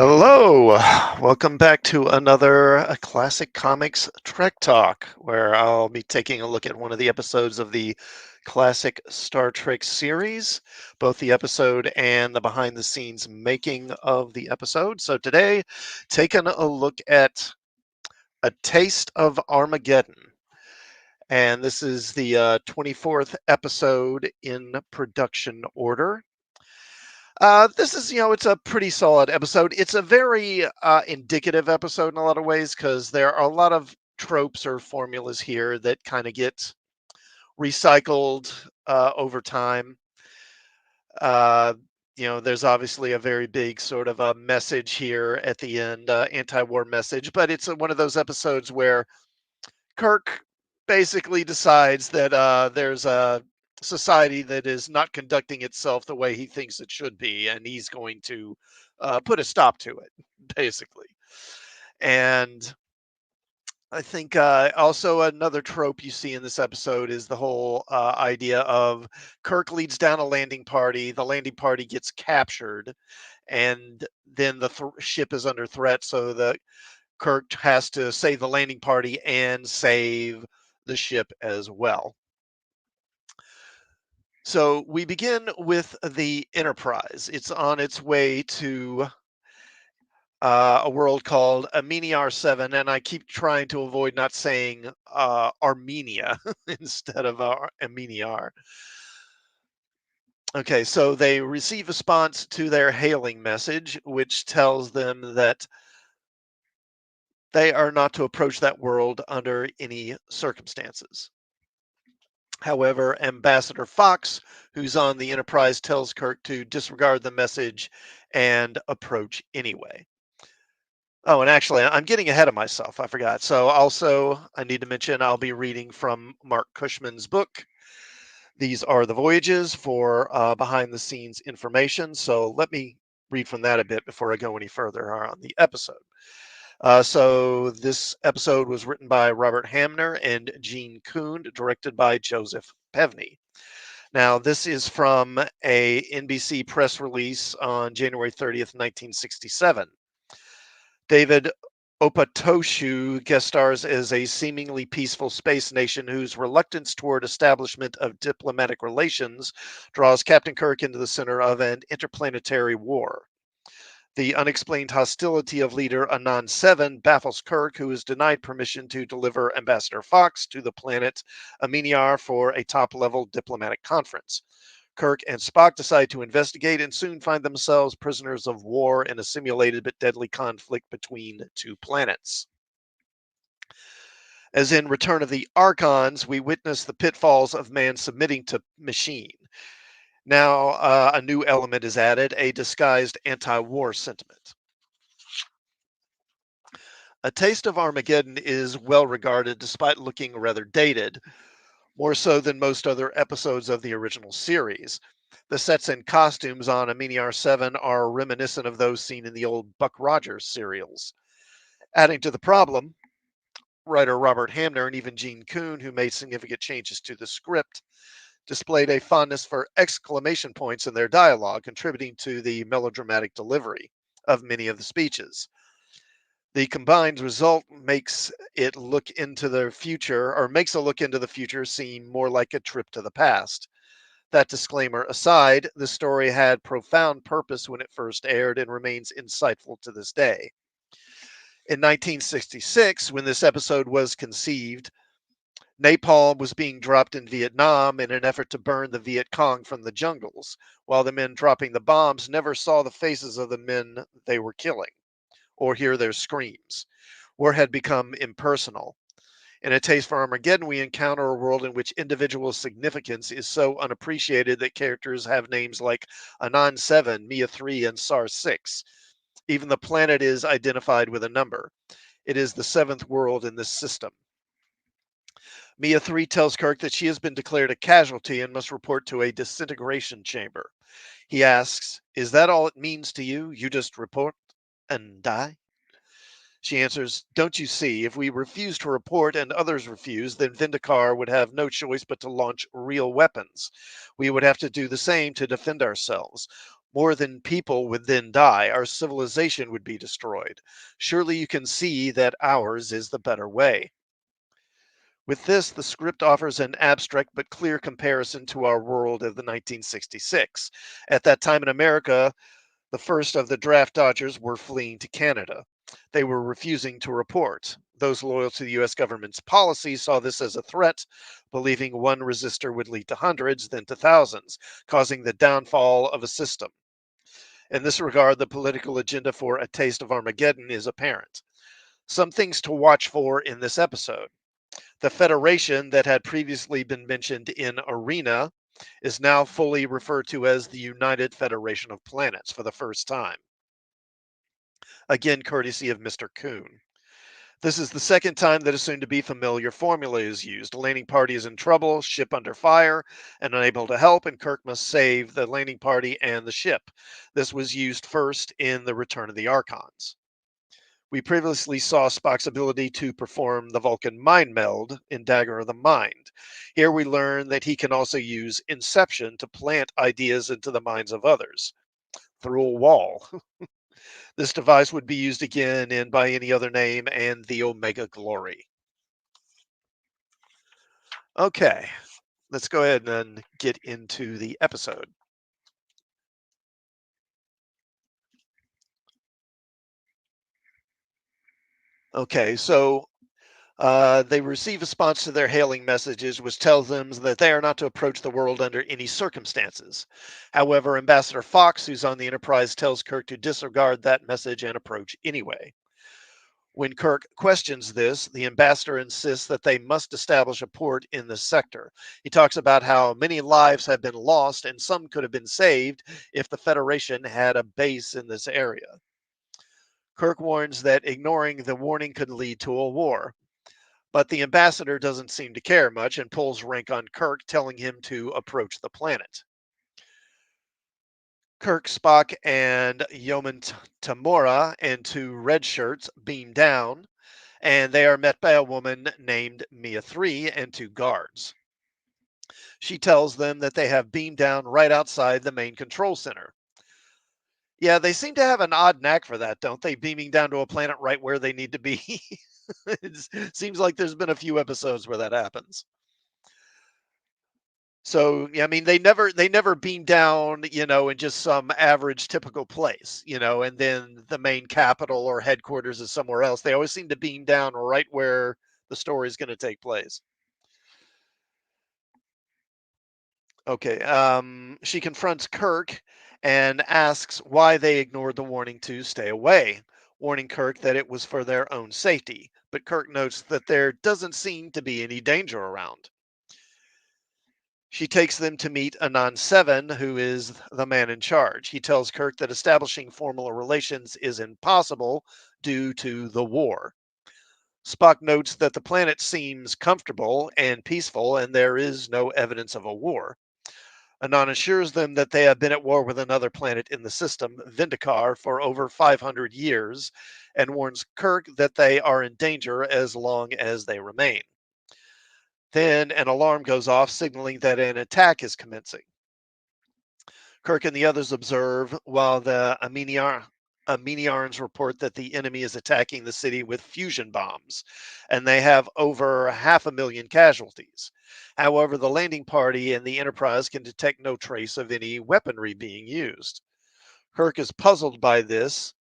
Hello, welcome back to another Classic Comics Trek Talk, where I'll be taking a look at one of the episodes of the classic Star Trek series, both the episode and the behind the scenes making of the episode. So today, taking a look at A Taste of Armageddon. And this is the 24th episode in production order. This is, it's a pretty solid episode. It's a very indicative episode in a lot of ways because there are a lot of tropes or formulas here that kind of get recycled over time. Uh, there's obviously a very big sort of a message here at the end, anti-war message, but it's one of those episodes where Kirk basically decides that there's a society that is not conducting itself the way he thinks it should be, and he's going to put a stop to it, basically. And I think also another trope you see in this episode is the whole idea of Kirk leads down a landing party, the landing party gets captured, and then the ship is under threat, so the Kirk has to save the landing party and save the ship as well. So we begin with the Enterprise. It's on its way to a world called Ameniar 7, and I keep trying to avoid not saying Armenia instead of Ameniar. Okay, so they receive a response to their hailing message, which tells them that they are not to approach that world under any circumstances. However, Ambassador Fox, who's on the Enterprise, tells Kirk to disregard the message and approach anyway. Oh, and actually, I'm getting ahead of myself. I forgot. So, also, I need to mention I'll be reading from Mark Cushman's book. These are the voyages for behind the scenes information. So, let me read from that a bit before I go any further on the episode. So this episode was written by Robert Hamner and Gene Kuhn, directed by Joseph Pevney. Now, this is from a NBC press release on January 30th, 1967. David Opatoshu guest stars as a seemingly peaceful space nation whose reluctance toward establishment of diplomatic relations draws Captain Kirk into the center of an interplanetary war. The unexplained hostility of leader Anan 7 baffles Kirk, who is denied permission to deliver Ambassador Fox to the planet Ameniar for a top-level diplomatic conference. Kirk and Spock decide to investigate and soon find themselves prisoners of war in a simulated but deadly conflict between two planets. As in Return of the Archons, we witness the pitfalls of man submitting to machine. Now, a new element is added, a disguised anti-war sentiment. A Taste of Armageddon is well regarded despite looking rather dated, more so than most other episodes of the original series. The sets and costumes on Ameniar 7 are reminiscent of those seen in the old Buck Rogers serials. Adding to the problem, writer Robert Hamner and even Gene Kuhn, who made significant changes to the script, displayed a fondness for exclamation points in their dialogue, contributing to the melodramatic delivery of many of the speeches. The combined result makes it look into the future, or makes a look into the future seem more like a trip to the past. That disclaimer aside, the story had profound purpose when it first aired and remains insightful to this day. In 1966, when this episode was conceived, napalm was being dropped in Vietnam in an effort to burn the Viet Cong from the jungles, while the men dropping the bombs never saw the faces of the men they were killing or hear their screams. War had become impersonal. In A Taste for Armageddon, we encounter a world in which individual significance is so unappreciated that characters have names like Anan 7, Mia 3, and SAR 6. Even the planet is identified with a number. It is the seventh world in this system. Mia 3 tells Kirk that she has been declared a casualty and must report to a disintegration chamber. He asks, "Is that all it means to you? You just report and die?" She answers, "Don't you see, if we refuse to report and others refuse, then Vindicar would have no choice but to launch real weapons. We would have to do the same to defend ourselves. More than people would then die. Our civilization would be destroyed. Surely you can see that ours is the better way. With this, the script offers an abstract but clear comparison to our world of the 1966. At that time in America, the first of the draft dodgers were fleeing to Canada. They were refusing to report. Those loyal to the US government's policy saw this as a threat, believing one resistor would lead to hundreds, then to thousands, causing the downfall of a system. In this regard, the political agenda for A Taste of Armageddon is apparent. Some things to watch for in this episode. The Federation that had previously been mentioned in Arena is now fully referred to as the United Federation of Planets for the first time. Again, courtesy of Mr. Kuhn. This is the second time that a soon to be familiar formula is used. The landing party is in trouble, ship under fire, and unable to help, and Kirk must save the landing party and the ship. This was used first in The Return of the Archons. We previously saw Spock's ability to perform the Vulcan mind meld in Dagger of the Mind. Here we learn that he can also use Inception to plant ideas into the minds of others through a wall. This device would be used again in By Any Other Name and The Omega Glory. Okay, let's go ahead and get into the episode. Okay, so they receive a response to their hailing messages, which tells them that they are not to approach the world under any circumstances. However, Ambassador Fox, who's on the Enterprise, tells Kirk to disregard that message and approach anyway. When Kirk questions this, the ambassador insists that they must establish a port in this sector. He talks about how many lives have been lost and some could have been saved if the Federation had a base in this area. Kirk warns that ignoring the warning could lead to a war. But the ambassador doesn't seem to care much and pulls rank on Kirk, telling him to approach the planet. Kirk, Spock, and Yeoman Tamora and two red shirts beam down, and they are met by a woman named Mia 3 and two guards. She tells them that they have beamed down right outside the main control center. Yeah, they seem to have an odd knack for that, don't they? Beaming down to a planet right where they need to be. It seems like there's been a few episodes where that happens. So, yeah, I mean, they never beam down, in just some average typical place, and then the main capital or headquarters is somewhere else. They always seem to beam down right where the story is going to take place. Okay, she confronts Kirk and asks why they ignored the warning to stay away, warning Kirk that it was for their own safety. But Kirk notes that there doesn't seem to be any danger around. She takes them to meet Anon 7, who is the man in charge. He tells Kirk that establishing formal relations is impossible due to the war. Spock notes that the planet seems comfortable and peaceful, and there is no evidence of a war. Anon assures them that they have been at war with another planet in the system, Vindicar, for over 500 years, and warns Kirk that they are in danger as long as they remain. Then an alarm goes off, signaling that an attack is commencing. Kirk and the others observe while the Aminiarans report that the enemy is attacking the city with fusion bombs, and they have over 500,000 casualties. However, the landing party and the Enterprise can detect no trace of any weaponry being used. Kirk is puzzled by this,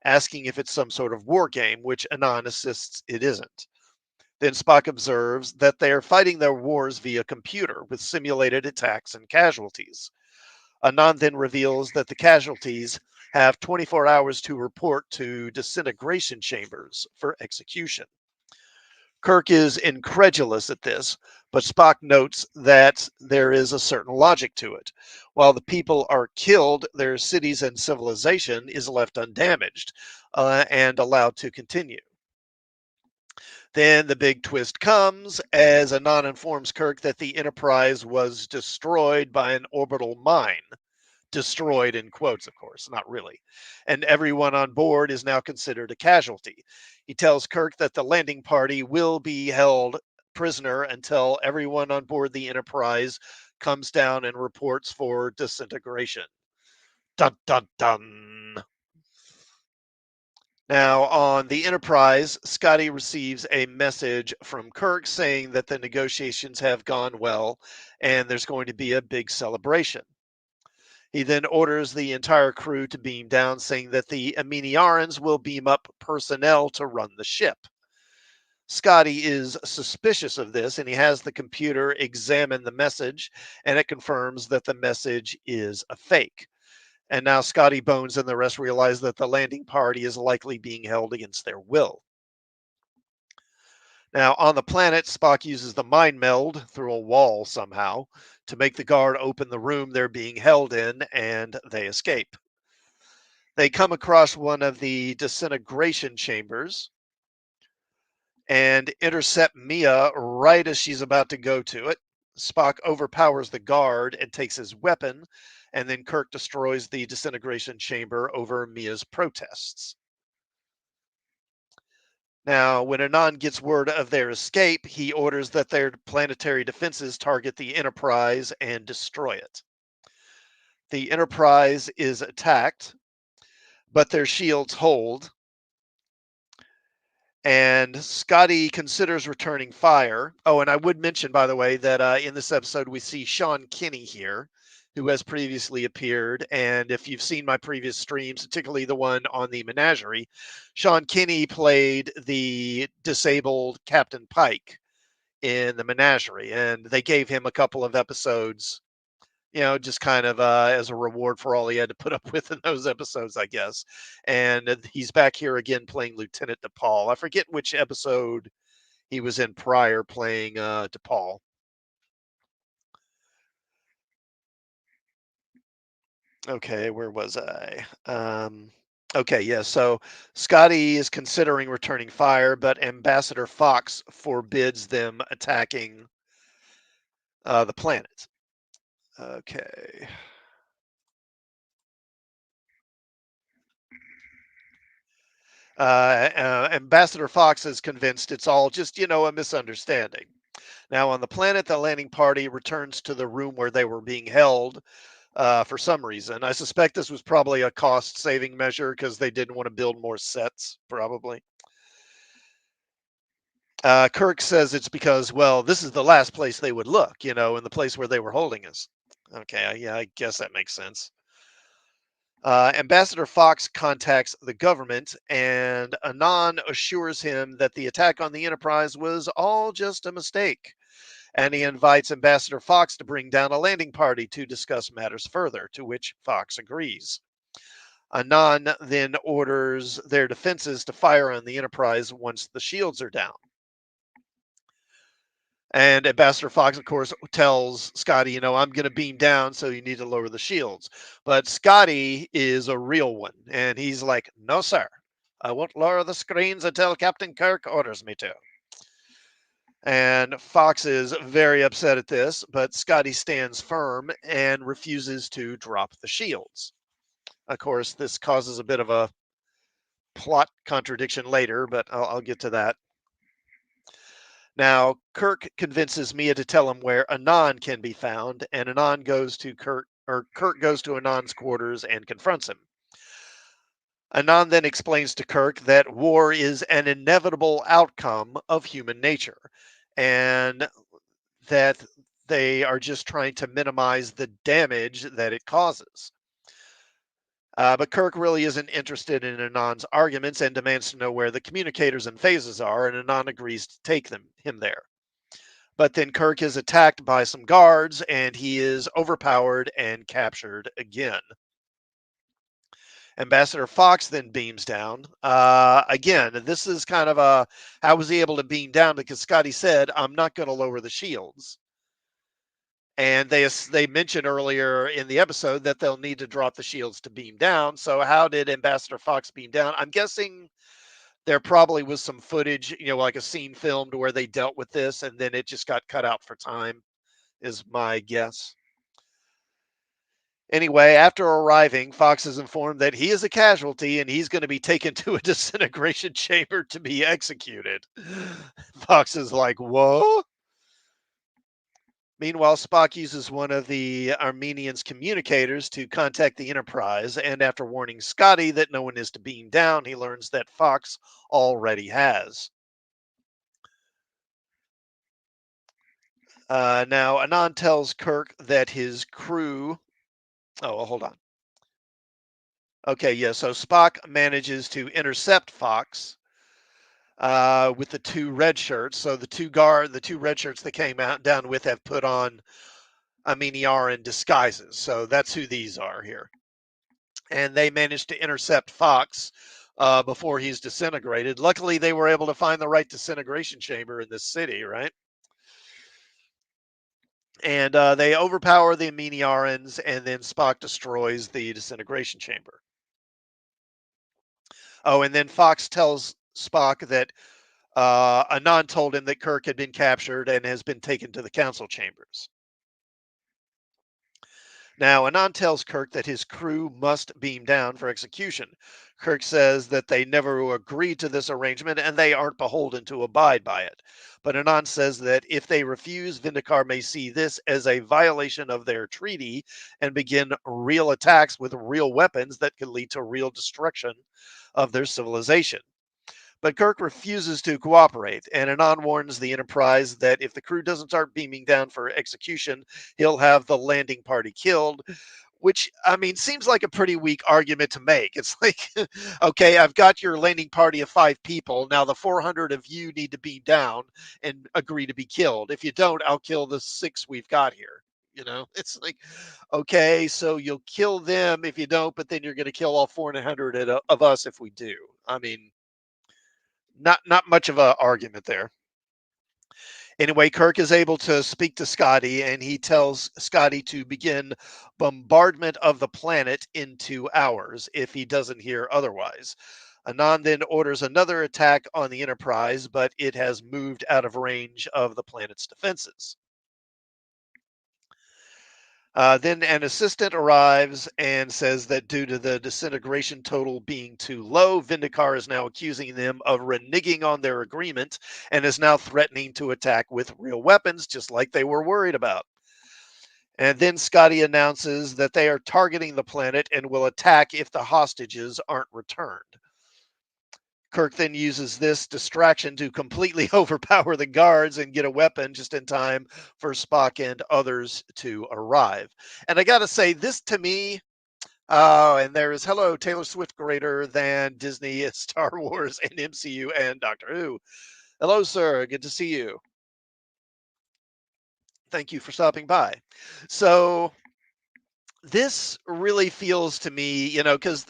asking if it's some sort of war game, which Anon insists it isn't. Then Spock observes that they are fighting their wars via computer with simulated attacks and casualties. Anand then reveals that the casualties have 24 hours to report to disintegration chambers for execution. Kirk is incredulous at this, but Spock notes that there is a certain logic to it. While the people are killed, their cities and civilization is left undamaged and allowed to continue. Then the big twist comes as Anand informs Kirk that the Enterprise was destroyed by an orbital mine. Destroyed in quotes, of course, not really. And everyone on board is now considered a casualty. He tells Kirk that the landing party will be held prisoner until everyone on board the Enterprise comes down and reports for disintegration. Dun dun dun. Now, on the Enterprise, Scotty receives a message from Kirk saying that the negotiations have gone well and there's going to be a big celebration. He then orders the entire crew to beam down, saying that the Aminiarans will beam up personnel to run the ship. Scotty is suspicious of this and he has the computer examine the message, and it confirms that the message is a fake. And now Scotty, Bones, and the rest realize that the landing party is likely being held against their will. Now, on the planet, Spock uses the mind meld through a wall somehow to make the guard open the room they're being held in, and they escape. They come across one of the disintegration chambers and intercept Mia right as she's about to go to it. Spock overpowers the guard and takes his weapon, and then Kirk destroys the disintegration chamber over Mia's protests. Now, when Anon gets word of their escape, he orders that their planetary defenses target the Enterprise and destroy it. The Enterprise is attacked, but their shields hold, and Scotty considers returning fire. Oh, and I would mention, by the way, that in this episode we see Sean Kinney here, who has previously appeared. And if you've seen my previous streams, particularly the one on the Menagerie, Sean Kinney played the disabled Captain Pike in the Menagerie, and they gave him a couple of episodes, just kind of as a reward for all he had to put up with in those episodes, I guess. And he's back here again playing Lieutenant DePaul. I forget which episode he was in prior playing DePaul. Okay, where was I? Okay, yeah. So Scotty is considering returning fire, but Ambassador Fox forbids them attacking the planet. Okay. Ambassador Fox is convinced it's all just, a misunderstanding. Now, on the planet, the landing party returns to the room where they were being held for some reason. I suspect this was probably a cost saving measure because they didn't want to build more sets, probably. Kirk says it's because, well, this is the last place they would look, in the place where they were holding us. Okay, yeah, I guess that makes sense. Ambassador Fox contacts the government, and Anon assures him that the attack on the Enterprise was all just a mistake. And he invites Ambassador Fox to bring down a landing party to discuss matters further, to which Fox agrees. Anon then orders their defenses to fire on the Enterprise once the shields are down. And Ambassador Fox, of course, tells Scotty, I'm going to beam down, so you need to lower the shields. But Scotty is a real one. And he's like, no, sir. I won't lower the screens until Captain Kirk orders me to. And Fox is very upset at this, but Scotty stands firm and refuses to drop the shields. Of course, this causes a bit of a plot contradiction later, but I'll get to that. Now, Kirk convinces Mia to tell him where Anon can be found, and Anon goes to Kirk goes to Anon's quarters and confronts him. Anon then explains to Kirk that war is an inevitable outcome of human nature, and that they are just trying to minimize the damage that it causes. But Kirk really isn't interested in Anon's arguments and demands to know where the communicators and phases are, and Anon agrees to take him there. But then Kirk is attacked by some guards, and he is overpowered and captured again. Ambassador Fox then beams down. Again, this is kind of how was he able to beam down? Because Scotty said, I'm not going to lower the shields. And they mentioned earlier in the episode that they'll need to drop the shields to beam down. So how did Ambassador Fox beam down? I'm guessing there probably was some footage, like a scene filmed where they dealt with this, and then it just got cut out for time, is my guess. Anyway, after arriving, Fox is informed that he is a casualty and he's going to be taken to a disintegration chamber to be executed. Fox is like, whoa. Meanwhile, Spock uses one of the Armenians' communicators to contact the Enterprise, and after warning Scotty that no one is to beam down, he learns that Fox already has. Now, Anand tells Kirk that his crew. Oh, well, hold on. Okay, yeah. So Spock manages to intercept Fox with the two red shirts. So the two red shirts that came out down with have put on Aminiaran disguises. So that's who these are here. And they managed to intercept Fox before he's disintegrated. Luckily, they were able to find the right disintegration chamber in this city, right? And they overpower the Aminiarans, and then Spock destroys the disintegration chamber. Oh, and then Fox tells Spock that Anand told him that Kirk had been captured and has been taken to the council chambers. Now, Anand tells Kirk that his crew must beam down for execution. Kirk says that they never agreed to this arrangement and they aren't beholden to abide by it. But Anand says that if they refuse, Vindikar may see this as a violation of their treaty and begin real attacks with real weapons that could lead to real destruction of their civilization. But Kirk refuses to cooperate, and Anand warns the Enterprise that if the crew doesn't start beaming down for execution, he'll have the landing party killed. Which, I mean, seems like a pretty weak argument to make. It's like, okay, I've got your landing party of 5 people. Now the 400 of you need to beam down and agree to be killed. If you don't, I'll kill the 6 we've got here. It's like, okay, so you'll kill them if you don't, but then you're going to kill all 400 of us if we do. I mean, not much of a argument there. Anyway, Kirk is able to speak to Scotty, and he tells Scotty to begin bombardment of the planet in 2 hours if he doesn't hear otherwise. Anand then orders another attack on the Enterprise, but it has moved out of range of the planet's defenses. Then an assistant arrives and says that due to the disintegration total being too low, Vindikar is now accusing them of reneging on their agreement and is now threatening to attack with real weapons, just like they were worried about. And then Scotty announces that they are targeting the planet and will attack if the hostages aren't returned. Kirk then uses this distraction to completely overpower the guards and get a weapon just in time for Spock and others to arrive. And I got to say, this to me, and there is hello, Taylor Swift greater than Disney, Star Wars, and MCU and Doctor Who. Hello, sir. Good to see you. Thank you for stopping by. So, this really feels to me, because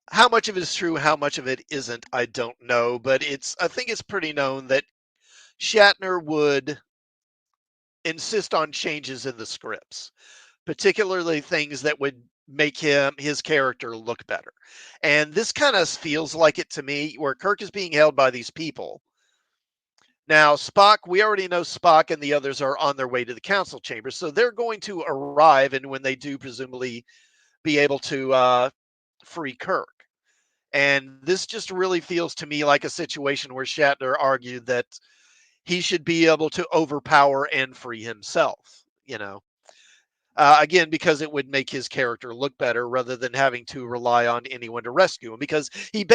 how much of it is true, how much of it isn't, I don't know. But I think it's pretty known that Shatner would insist on changes in the scripts, particularly things that would make his character look better. And this kind of feels like it to me, where Kirk is being held by these people. Now, Spock, we already know Spock and the others are on their way to the council chamber, so they're going to arrive, and when they do, presumably be able to free Kirk. And this just really feels to me like a situation where Shatner argued that he should be able to overpower and free himself, again, because it would make his character look better rather than having to rely on anyone to rescue him, because he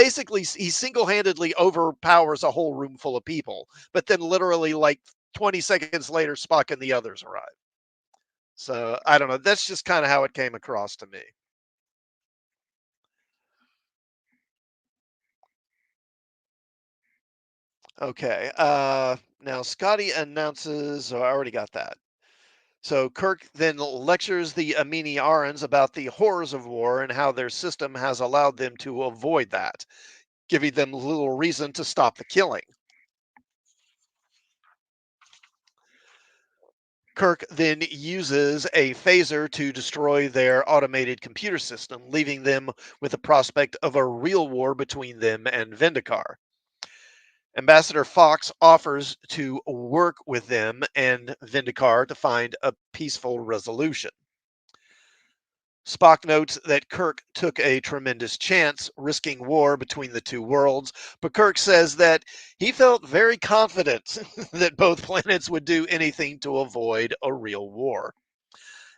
single-handedly overpowers a whole room full of people, but then literally like 20 seconds later, Spock and the others arrive. So I don't know. That's just kind of how it came across to me. Okay. Now Scotty announces, oh, I already got that. So Kirk then lectures the Amini Arans about the horrors of war and how their system has allowed them to avoid that, giving them little reason to stop the killing. Kirk then uses a phaser to destroy their automated computer system, leaving them with the prospect of a real war between them and Vendikar. Ambassador Fox offers to work with them and Vendikar to find a peaceful resolution. Spock notes that Kirk took a tremendous chance, risking war between the two worlds, but Kirk says that he felt very confident that both planets would do anything to avoid a real war.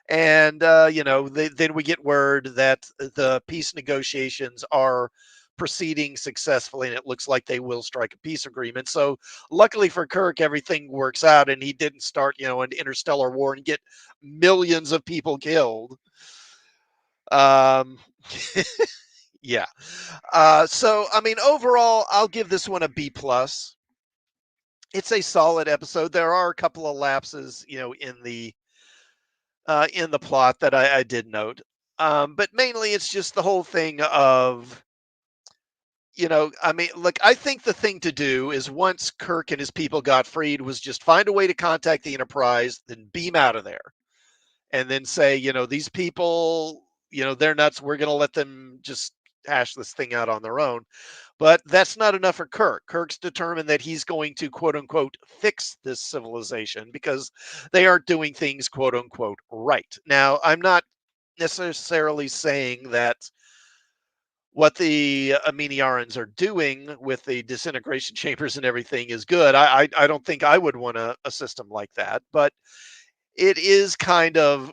And, then we get word that the peace negotiations are proceeding successfully, and it looks like they will strike a peace agreement. So, luckily for Kirk, everything works out, and he didn't start, an interstellar war and get millions of people killed. Um, yeah. So, I mean, overall, I'll give this one a B plus. It's a solid episode. There are a couple of lapses, in the plot that I did note. But mainly it's just the whole thing of, I mean, look, I think the thing to do is once Kirk and his people got freed was just find a way to contact the Enterprise, then beam out of there. And then say, these people, they're nuts. We're going to let them just hash this thing out on their own. But that's not enough for Kirk. Kirk's determined that he's going to, quote unquote, fix this civilization because they aren't doing things, quote unquote, right. Now, I'm not necessarily saying that what the Aminiarans are doing with the disintegration chambers and everything is good. I don't think I would want a system like that, but it is kind of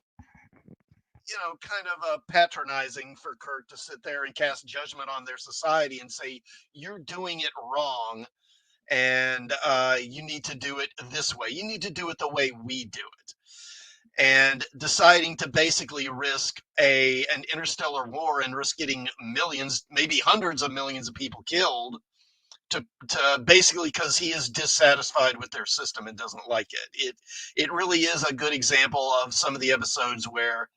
patronizing for Kirk to sit there and cast judgment on their society and say, you're doing it wrong and you need to do it this way. You need to do it the way we do it. And deciding to basically risk an interstellar war and risk getting millions, maybe hundreds of millions of people killed to basically because he is dissatisfied with their system and doesn't like it. It really is a good example of some of the episodes where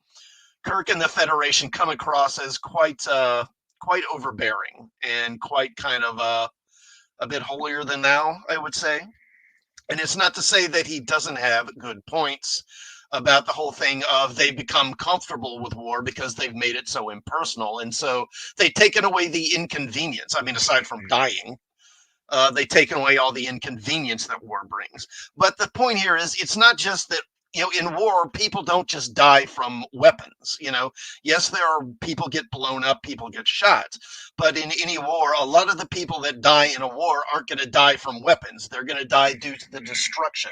Kirk and the Federation come across as quite overbearing and quite kind of a bit holier than thou, I would say. And it's not to say that he doesn't have good points about the whole thing of they become comfortable with war because they've made it so impersonal. And so they've taken away the inconvenience. I mean, aside from dying, they've taken away all the inconvenience that war brings. But the point here is it's not just that, in war, people don't just die from weapons. Yes, there are people get blown up, people get shot. But in any war, a lot of the people that die in a war aren't going to die from weapons. They're going to die due to the destruction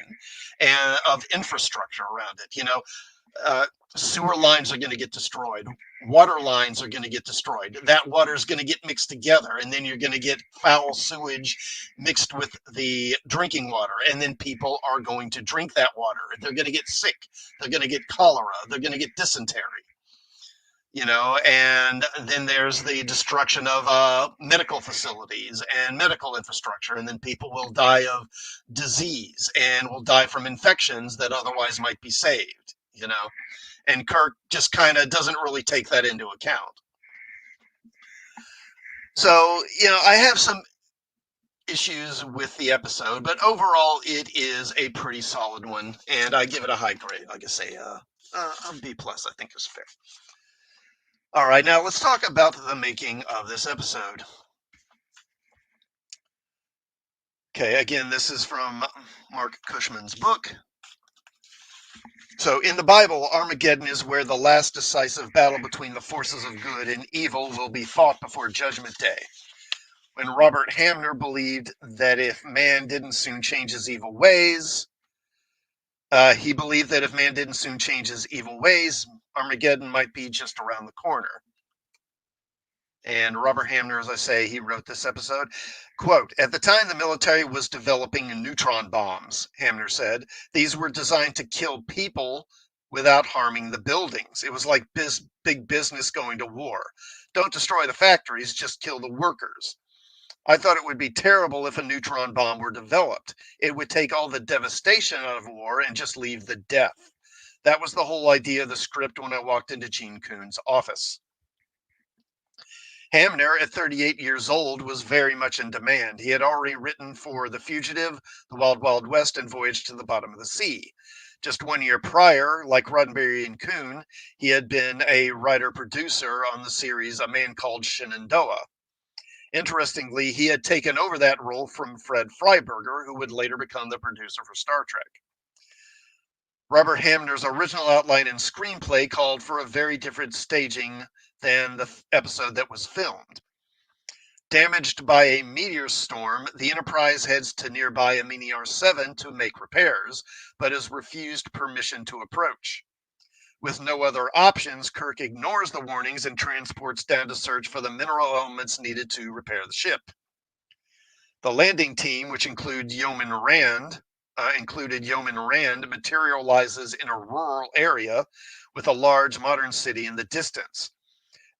of infrastructure around it. Uh, Sewer lines are going to get destroyed. Water lines are going to get destroyed. That water is going to get mixed together, and then you're going to get foul sewage mixed with the drinking water, and then people are going to drink that water. They're going to get sick. They're going to get cholera. They're going to get dysentery. And then there's the destruction of medical facilities and medical infrastructure, and then people will die of disease and will die from infections that otherwise might be saved. And Kirk just kind of doesn't really take that into account. So, I have some issues with the episode, but overall, it is a pretty solid one, and I give it a high grade. Like I say, a B plus, I think is fair. All right, now let's talk about the making of this episode. Okay, again, this is from Mark Cushman's book. So in the Bible, Armageddon is where the last decisive battle between the forces of good and evil will be fought before Judgment Day. When Robert Hamner believed that if man didn't soon change his evil ways, Armageddon might be just around the corner. And Robert Hamner, as I say, he wrote this episode. Quote, at the time the military was developing neutron bombs, Hamner said, these were designed to kill people without harming the buildings. It was like big business going to war. Don't destroy the factories, just kill the workers. I thought it would be terrible if a neutron bomb were developed. It would take all the devastation out of war and just leave the death. That was the whole idea of the script when I walked into Gene Coon's office. Hamner, at 38 years old, was very much in demand. He had already written for The Fugitive, The Wild Wild West, and Voyage to the Bottom of the Sea. Just 1 year prior, like Roddenberry and Coon, he had been a writer-producer on the series A Man Called Shenandoah. Interestingly, he had taken over that role from Fred Freiberger, who would later become the producer for Star Trek. Robert Hamner's original outline and screenplay called for a very different staging than the episode that was filmed. Damaged by a meteor storm, the Enterprise heads to nearby Amini R7 to make repairs, but is refused permission to approach. With no other options, Kirk ignores the warnings and transports down to search for the mineral elements needed to repair the ship. The landing team, which included Yeoman Rand, materializes in a rural area with a large modern city in the distance.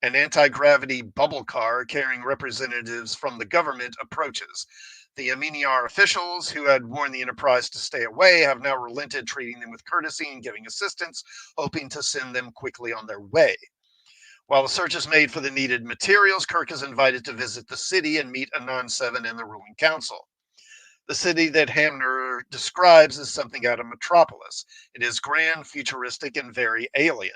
An anti-gravity bubble car carrying representatives from the government approaches. The Aminiar officials, who had warned the Enterprise to stay away, have now relented, treating them with courtesy and giving assistance, hoping to send them quickly on their way. While the search is made for the needed materials, Kirk is invited to visit the city and meet Anon 7 and the ruling council. The city that Hamner describes as something out of Metropolis. It is grand, futuristic, and very alien.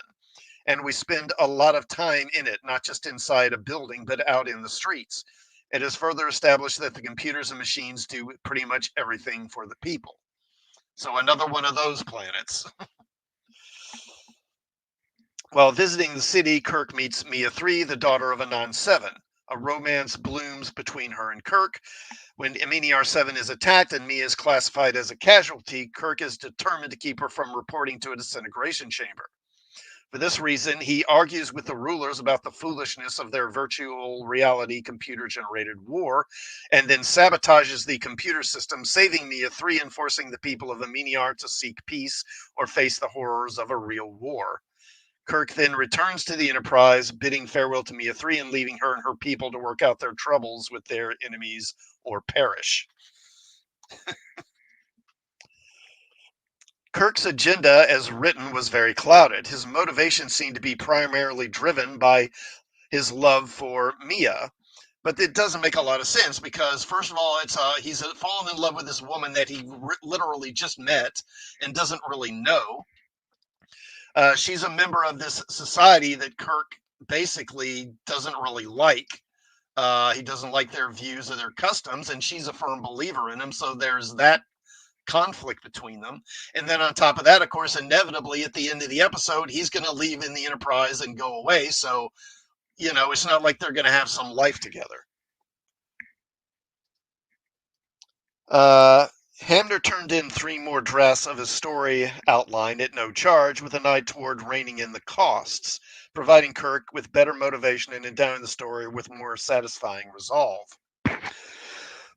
And we spend a lot of time in it, not just inside a building, but out in the streets. It is further established that the computers and machines do pretty much everything for the people. So another one of those planets. While visiting the city, Kirk meets Mia 3, the daughter of Anon 7. A romance blooms between her and Kirk. When Amini R7 is attacked and Mia is classified as a casualty, Kirk is determined to keep her from reporting to a disintegration chamber. For this reason, he argues with the rulers about the foolishness of their virtual reality computer generated war, and then sabotages the computer system, saving Mia 3 and forcing the people of Aminiar to seek peace or face the horrors of a real war. Kirk then returns to the Enterprise, bidding farewell to Mia 3 and leaving her and her people to work out their troubles with their enemies or perish. Kirk's agenda, as written, was very clouded. His motivation seemed to be primarily driven by his love for Mia, but it doesn't make a lot of sense because, first of all, he's fallen in love with this woman that he literally just met and doesn't really know. She's a member of this society that Kirk basically doesn't really like. He doesn't like their views or their customs, and she's a firm believer in him. So there's that conflict between them. And then on top of that, of course, inevitably at the end of the episode, he's going to leave in the Enterprise and go away. So, it's not like they're going to have some life together. Uh, Hamner turned in 3 more drafts of his story outline at no charge, with an eye toward reining in the costs, providing Kirk with better motivation and endowing the story with more satisfying resolve.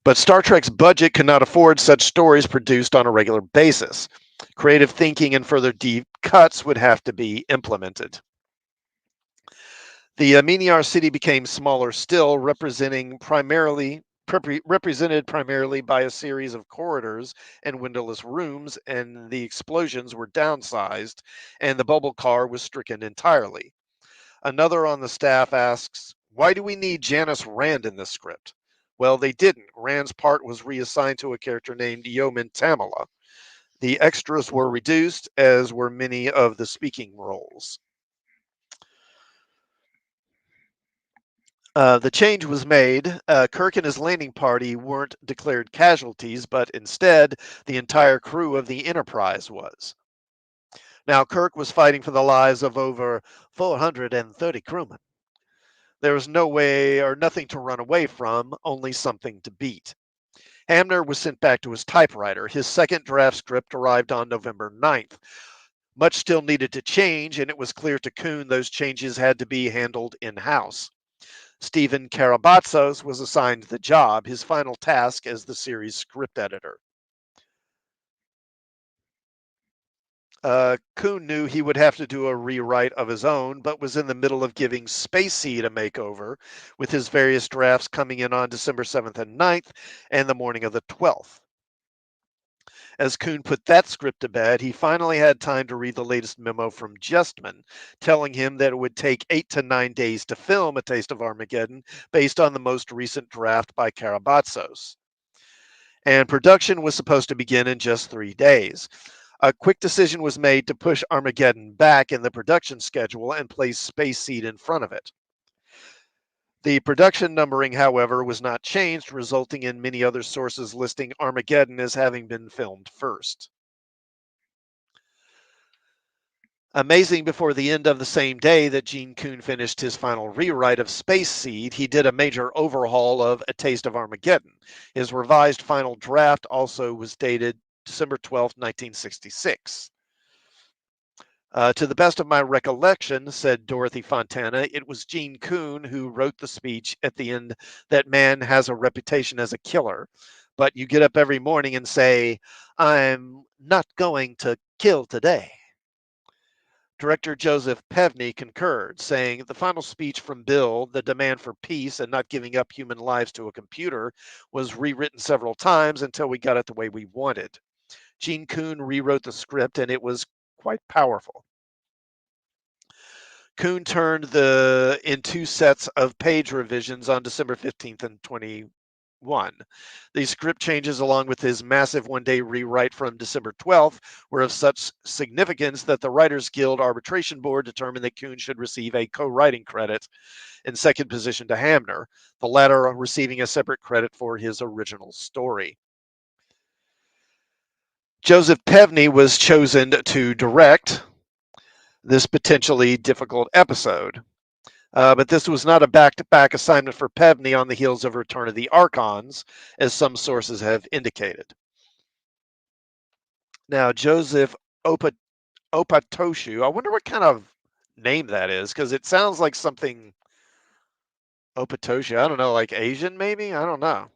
But Star Trek's budget could not afford such stories produced on a regular basis. Creative thinking and further deep cuts would have to be implemented. The Miniar city became smaller still, represented primarily by a series of corridors and windowless rooms, and the explosions were downsized, and the bubble car was stricken entirely. Another on the staff asks, why do we need Janice Rand in this script? Well, they didn't. Rand's part was reassigned to a character named Yeoman Tamala. The extras were reduced, as were many of the speaking roles. The change was made. Kirk and his landing party weren't declared casualties, but instead, the entire crew of the Enterprise was. Now, Kirk was fighting for the lives of over 430 crewmen. There was no way or nothing to run away from, only something to beat. Hamner was sent back to his typewriter. His second draft script arrived on November 9th. Much still needed to change, and it was clear to Kuhn those changes had to be handled in-house. Stephen Karabatsos was assigned the job, his final task as the series script editor. Kuhn knew he would have to do a rewrite of his own, but was in the middle of giving Space Seed a makeover, with his various drafts coming in on December 7th and 9th and the morning of the 12th. As Kuhn put that script to bed, he finally had time to read the latest memo from Justman, telling him that it would take 8 to 9 days to film A Taste of Armageddon based on the most recent draft by Karabatsos. And production was supposed to begin in just 3 days. A quick decision was made to push Armageddon back in the production schedule and place Space Seed in front of it. The production numbering, however, was not changed, resulting in many other sources listing Armageddon as having been filmed first. Amazing, before the end of the same day that Gene Kuhn finished his final rewrite of Space Seed, he did a major overhaul of A Taste of Armageddon. His revised final draft also was dated December 12th, 1966. To the best of my recollection, said Dorothy Fontana, it was Gene Kuhn who wrote the speech at the end that man has a reputation as a killer, but you get up every morning and say, I'm not going to kill today. Director Joseph Pevney concurred, saying the final speech from Bill, the demand for peace and not giving up human lives to a computer, was rewritten several times until we got it the way we wanted. Gene Kuhn rewrote the script and it was quite powerful. Kuhn turned in two sets of page revisions on December 15th and 21. These script changes, along with his massive one-day rewrite from December 12th, were of such significance that the Writers Guild Arbitration Board determined that Kuhn should receive a co-writing credit, in second position to Hamner, the latter receiving a separate credit for his original story. Joseph Pevney was chosen to direct this potentially difficult episode. But this was not a back-to-back assignment for Pevney on the heels of Return of the Archons, as some sources have indicated. Now, Joseph Opatoshu, I wonder what kind of name that is, because it sounds like something Opatoshu. I don't know, like Asian maybe? I don't know.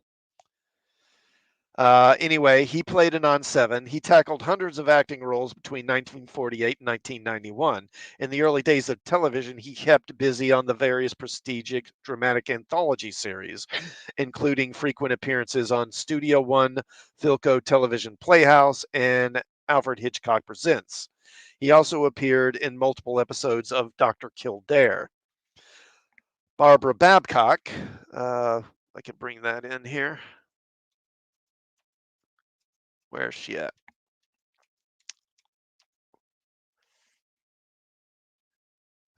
Anyway, he played in On 7. He tackled hundreds of acting roles between 1948 and 1991. In the early days of television, he kept busy on the various prestigious dramatic anthology series, including frequent appearances on Studio One, Philco Television Playhouse, and Alfred Hitchcock Presents. He also appeared in multiple episodes of Dr. Kildare. Barbara Babcock, I can bring that in here. Where's she at?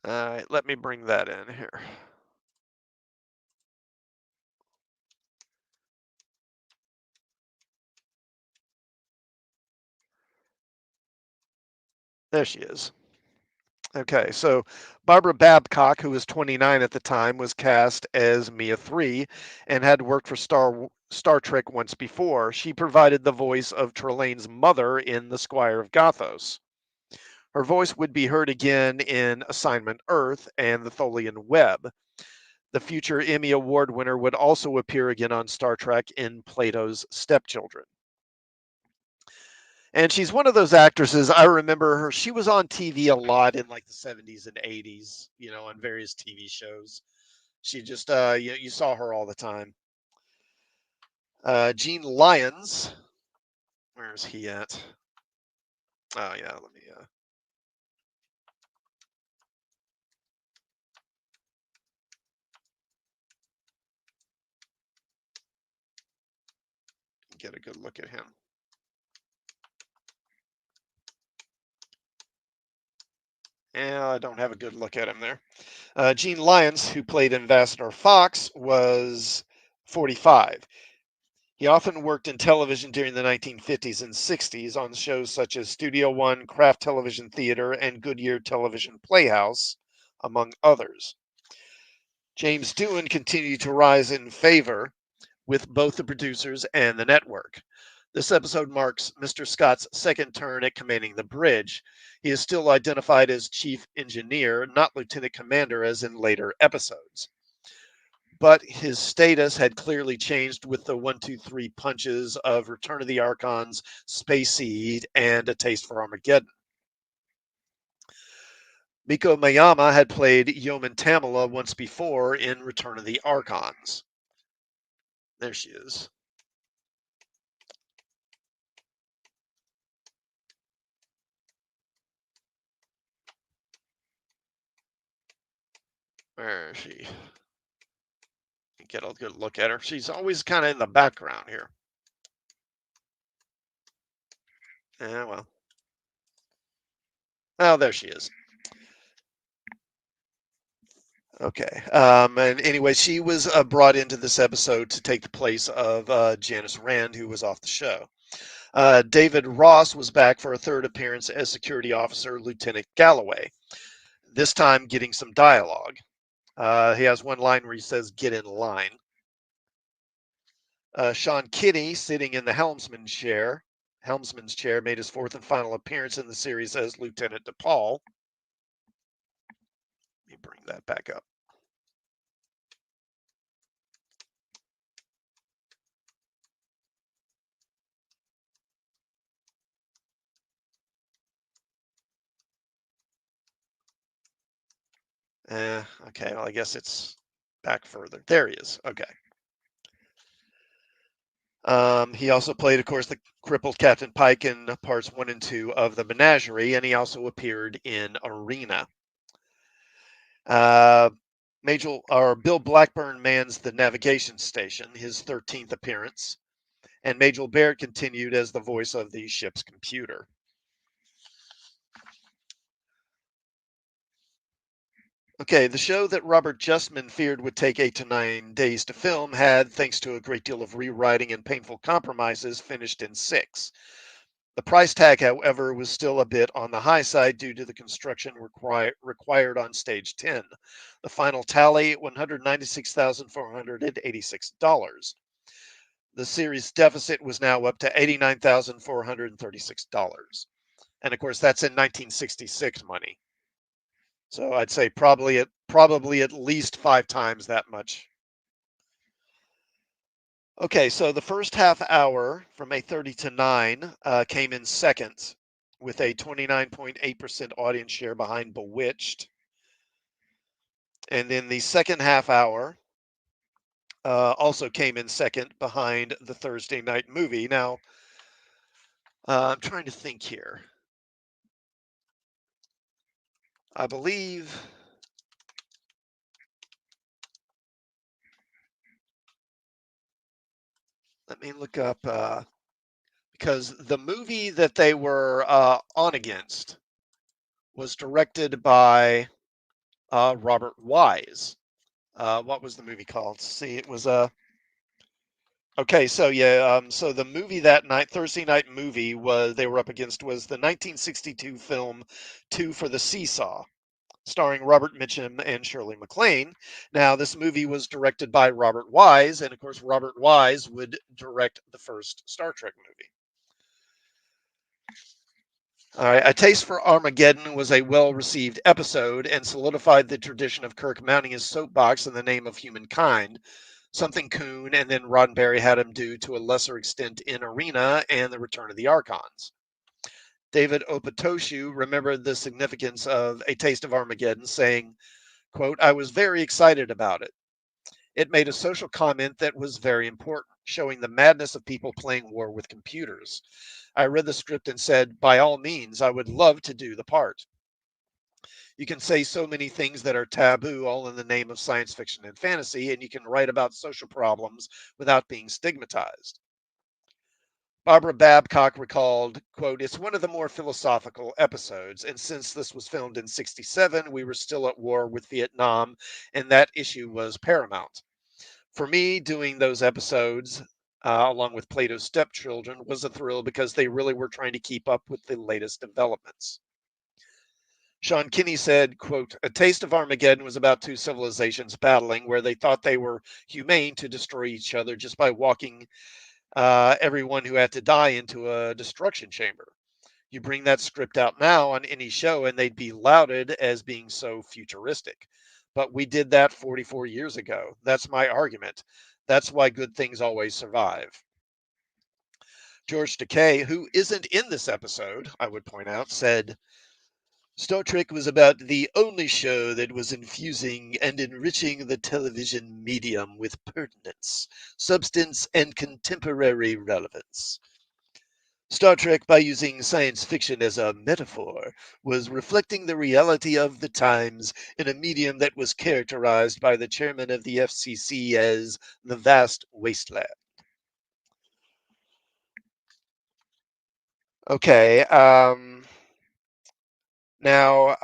All right, let me bring that in here. There she is. Okay, so Barbara Babcock, who was 29 at the time, was cast as Mia 3 and had worked for Star Trek once before. She provided the voice of Trelane's mother in The Squire of Gothos. Her voice would be heard again in Assignment Earth and The Tholian Web. The future Emmy Award winner would also appear again on Star Trek in Plato's Stepchildren. And she's one of those actresses. I remember her. She was on TV a lot in like the 70s and 80s, on various TV shows. She just, you saw her all the time. Gene Lyons. Where's he at? Oh, yeah. Let me get a good look at him. Yeah, I don't have a good look at him there. Gene Lyons, who played Ambassador Fox, was 45. He often worked in television during the 1950s and 60s on shows such as Studio One, Kraft Television Theater, and Goodyear Television Playhouse, among others. James Doohan continued to rise in favor with both the producers and the network. This episode marks Mr. Scott's second turn at commanding the bridge. He is still identified as chief engineer, not lieutenant commander as in later episodes. But his status had clearly changed with the 1-2-3 punches of Return of the Archons, Space Seed, and A Taste for Armageddon. Miko Mayama had played Yeoman Tamala once before in Return of the Archons. There she is. Where is she? Get a good look at her. She's always kind of in the background here. Yeah, well. Oh, there she is. Okay. And anyway, she was brought into this episode to take the place of Janice Rand, who was off the show. David Ross was back for a third appearance as security officer Lieutenant Galloway, this time getting some dialogue. He has one line where he says, "Get in line." Sean Kinney, sitting in the helmsman's chair, made his fourth and final appearance in the series as Lieutenant DePaul. Let me bring that back up. Okay, well, I guess it's back further. There he is. Okay. He also played, of course, the crippled Captain Pike in parts 1 and 2 of The Menagerie, and he also appeared in Arena. Bill Blackburn mans the navigation station, his 13th appearance, and Majel Barrett continued as the voice of the ship's computer. Okay, the show that Robert Justman feared would take 8 to 9 days to film had, thanks to a great deal of rewriting and painful compromises, finished in 6. The price tag, however, was still a bit on the high side due to the construction required on stage 10. The final tally, $196,486. The series deficit was now up to $89,436. And of course, that's in 1966 money. So I'd say probably at least 5 times that much. Okay, so the first half hour from 8:30 to 9 came in second with a 29.8% audience share behind Bewitched. And then the second half hour also came in second behind the Thursday Night Movie. Now, I'm trying to think here. I believe, let me look up, because the movie that they were on against was directed by Robert Wise. What was the movie called? See, it was okay. So yeah, so the movie that night, Thursday Night Movie, was they were up against was the 1962 film Two for the Seesaw, starring Robert Mitchum and Shirley MacLaine. Now, this movie was directed by Robert Wise, and of course, Robert Wise would direct the first Star Trek movie. All right, A Taste for Armageddon was a well-received episode and solidified the tradition of Kirk mounting his soapbox in the name of humankind, something Kuhn and then Roddenberry had him do to a lesser extent in Arena and The Return of the Archons. David Opatoshu remembered the significance of A Taste of Armageddon, saying, quote, "I was very excited about it. It made a social comment that was very important, showing the madness of people playing war with computers. I read the script and said, by all means, I would love to do the part. You can say so many things that are taboo, all in the name of science fiction and fantasy, and you can write about social problems without being stigmatized." Barbara Babcock recalled, quote, "It's one of the more philosophical episodes, and since this was filmed in 67, we were still at war with Vietnam, and that issue was paramount. For me, doing those episodes, along with Plato's Stepchildren, was a thrill because they really were trying to keep up with the latest developments." Sean Kinney said, quote, "A Taste of Armageddon was about two civilizations battling where they thought they were humane to destroy each other just by walking everyone who had to die into a destruction chamber. You bring that script out now on any show and they'd be lauded as being so futuristic. But we did that 44 years ago. That's my argument. That's why good things always survive." George Takei, who isn't in this episode, I would point out, said, "Star Trek was about the only show that was infusing and enriching the television medium with pertinence, substance, and contemporary relevance. Star Trek, by using science fiction as a metaphor, was reflecting the reality of the times in a medium that was characterized by the chairman of the FCC as the vast wasteland." Okay. Now,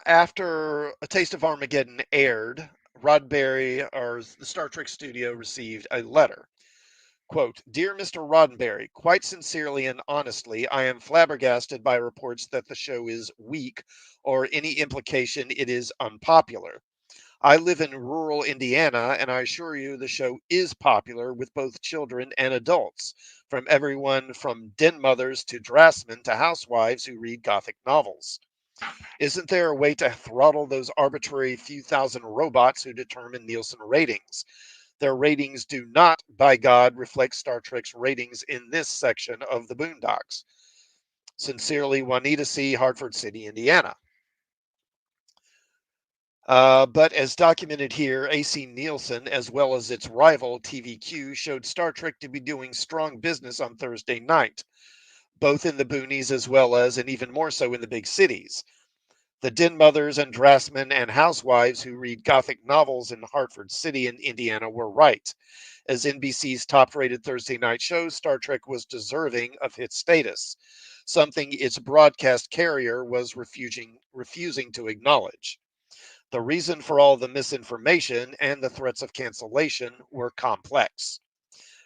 after A Taste of Armageddon aired, Roddenberry or the Star Trek studio received a letter. Quote, Dear Mr. Roddenberry, quite sincerely and honestly, I am flabbergasted by reports that the show is weak or any implication it is unpopular. I live in rural Indiana, and I assure you the show is popular with both children and adults, from everyone from den mothers to draftsmen to housewives who read Gothic novels. Isn't there a way to throttle those arbitrary few thousand robots who determine Nielsen ratings? Their ratings do not, by God, reflect Star Trek's ratings in this section of the Boondocks. Sincerely, Juanita C., Hartford City, Indiana. But as documented here, AC Nielsen, as well as its rival TVQ, showed Star Trek to be doing strong business on Thursday night, both in the boonies as well as, and even more so, in the big cities. The den mothers and draftsmen and housewives who read Gothic novels in Hartford City and Indiana were right. As NBC's top rated Thursday night show, Star Trek was deserving of hit status, something its broadcast carrier was refusing to acknowledge. The reason for all the misinformation and the threats of cancellation were complex.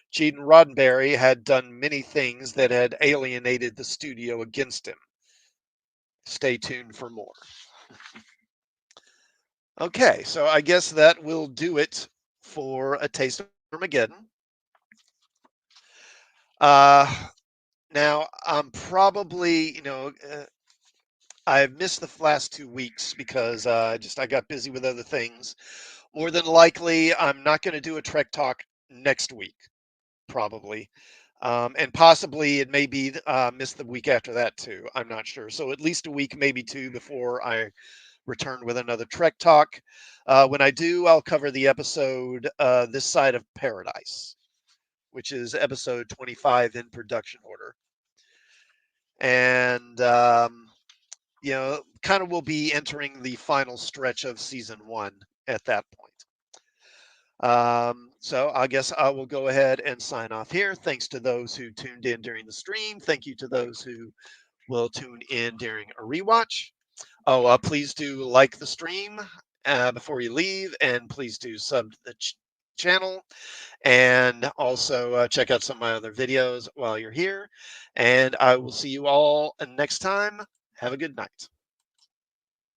Gene Roddenberry had done many things that had alienated the studio against him. Stay tuned for more. Okay, so I guess that will do it for A Taste of Armageddon. Uh, Now, I'm probably, I've missed the last 2 weeks because I got busy with other things. More than likely, I'm not going to do a Trek Talk next week, probably. And possibly it may be miss the week after that too. I'm not sure. So at least a week, maybe two, before I return with another Trek Talk. When I do, I'll cover the episode This Side of Paradise, which is episode 25 in production order. And, kind of will be entering the final stretch of season one at that point. So I guess I will go ahead and sign off here. Thanks to those who tuned in during the stream. Thank you to those who will tune in during a rewatch. Oh, please do like the stream before you leave, and please do sub to the channel, and also check out some of my other videos while you're here. And I will see you all next time. Have a good night.